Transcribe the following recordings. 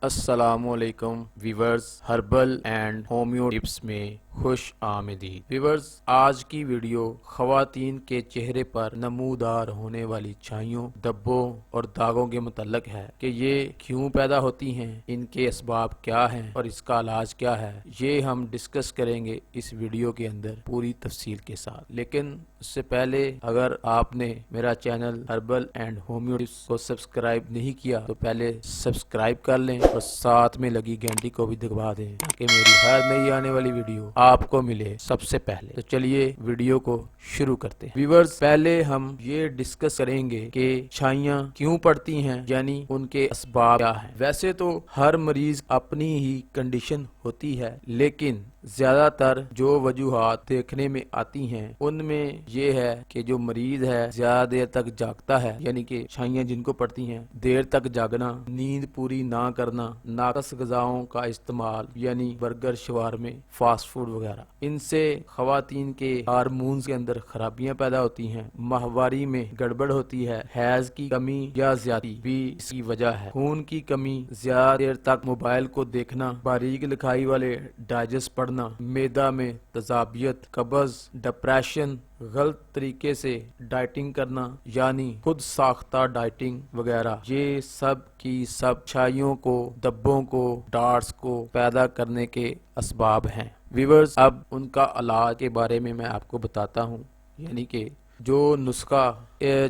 अस्सलामुअलैकुम viewers, herbal and homeo tips में खुश आमदीद। व्यूवर्स, आज की वीडियो ख़वातीन के चेहरे पर नमूदार होने वाली छाइयों, धब्बों और दागों के मुतल्लक है कि ये क्यों पैदा होती हैं, इनके असबाब क्या हैं और इसका इलाज क्या है। ये हम डिस्कस करेंगे इस वीडियो के अंदर पूरी तफसील के साथ। लेकिन उससे पहले अगर आपने मेरा channel herbal and homeo tips को सब्सक्राइब नहीं किया तो पहले सब्सक्राइब कर लें और साथ में लगी घंटी को भी दबा दें ताकि मेरी हर नई आने वाली वीडियो आपको मिले सबसे पहले। तो चलिए वीडियो को शुरू करते हैं। व्यूवर्स, पहले हम ये डिस्कस करेंगे कि छाइयाँ क्यों पड़ती हैं, यानी उनके असबाब क्या हैं। वैसे तो हर मरीज अपनी ही कंडीशन होती है, लेकिन ज्यादातर जो वजूहात देखने में आती हैं उनमें ये है कि जो मरीज है ज्यादा देर तक जागता है, यानी कि छाइयाँ जिनको पड़ती हैं, देर तक जागना, नींद पूरी ना करना, नाकस ग़िज़ाओं का इस्तेमाल यानी बर्गर, शवारमे, फास्ट फूड वगैरह, इनसे ख़वातीन के हार्मोन्स के अंदर खराबियां पैदा होती हैं, माहवारी में गड़बड़ होती है, हैज की कमी या ज्यादती भी इसकी वजह है, खून की कमी, ज्यादा देर तक मोबाइल को देखना, बारीक लिखाई वाले डाइजेस्ट पढ़ना, मैदा में तजाबियत, कब्ज, डिप्रेशन, गलत तरीके से डाइटिंग करना यानी खुद साख्ता डाइटिंग वगैरह, ये सब की सब छाइयों को, धब्बों को, डार्ट्स को पैदा करने के असबाब हैं। व्यूअर्स, अब उनका इलाज के बारे में मैं आपको बताता हूँ, यानी कि जो नुस्खा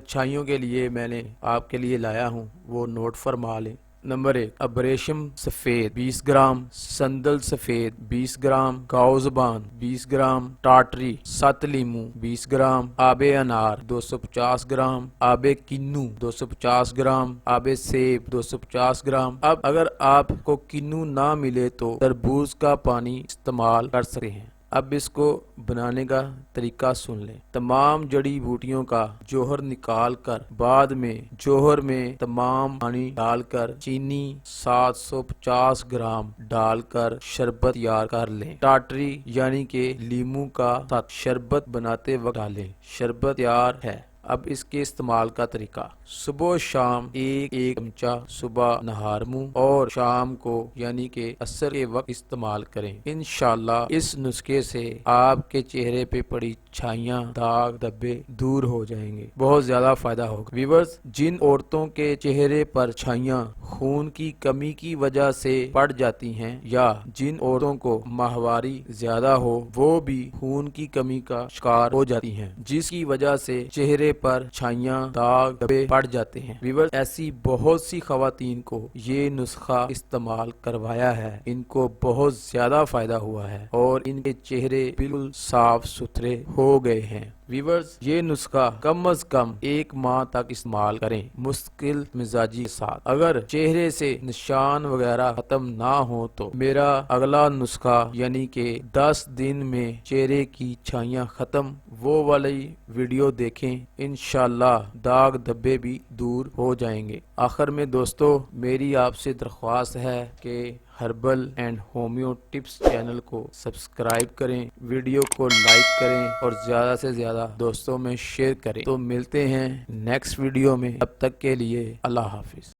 छाइयों के लिए मैंने आपके लिए लाया हूँ वो नोट फरमा लें। नंबर 1, अब्रेशम सफ़ेद 20 ग्राम, संदल सफ़ेद 20 ग्राम, गाओ ज़ुबान 20 ग्राम, टाटरी 7 लीमू 20 ग्राम, आबे अनार 250 ग्राम, आबे किन्नू 250 ग्राम, आबे सेब 250 ग्राम। अब अगर आपको किन्नू ना मिले तो तरबूज का पानी इस्तेमाल कर सकते हैं। अब इसको बनाने का तरीका सुन लें। तमाम जड़ी बूटियों का जोहर निकाल कर बाद में जोहर में तमाम पानी डालकर चीनी 750 ग्राम डालकर शरबत तैयार कर लें। टाटरी यानी कि लीमू का साथ शरबत बनाते वक्त डालें। शरबत तैयार है। अब इसके इस्तेमाल का तरीका, सुबह शाम एक चमचा सुबह नहार मुंह और शाम को यानी कि असर के वक्त इस्तेमाल करें। इंशाल्लाह इस नुस्खे से आपके चेहरे पे पड़ी छाइयाँ, दाग, धब्बे दूर हो जाएंगे। बहुत ज्यादा फायदा होगा। व्यूअर्स, जिन औरतों के चेहरे पर छाइयाँ खून की कमी की वजह से पड़ जाती हैं या जिन औरतों को माहवारी ज्यादा हो वो भी खून की कमी का शिकार हो जाती हैं, जिसकी वजह से चेहरे पर छाइयाँ, दाग, धब्बे पड़ जाते हैं। व्यूअर्स, ऐसी बहुत सी खवातीन को ये नुस्खा इस्तेमाल करवाया है, इनको बहुत ज्यादा फायदा हुआ है और इनके चेहरे बिल्कुल साफ सुथरे हो गए हैं। व्यूअर्स, ये नुस्खा कम अज कम 1 माह तक इस्तेमाल करें मुश्किल मिजाजी के साथ। अगर चेहरे से निशान वगैरह खत्म ना हो तो मेरा अगला नुस्खा यानी कि 10 दिन में चेहरे की छाइयाँ खत्म, वो वाली वीडियो देखें। इंशाल्लाह दाग धब्बे भी दूर हो जाएंगे। आखिर में दोस्तों, मेरी आपसे दरख्वास्त है कि herbal and homeo tips channel को सब्सक्राइब करें, वीडियो को लाइक करें और ज्यादा से ज्यादा दोस्तों में शेयर करें। तो मिलते हैं नेक्स्ट वीडियो में, तब तक के लिए अल्लाह हाफिज।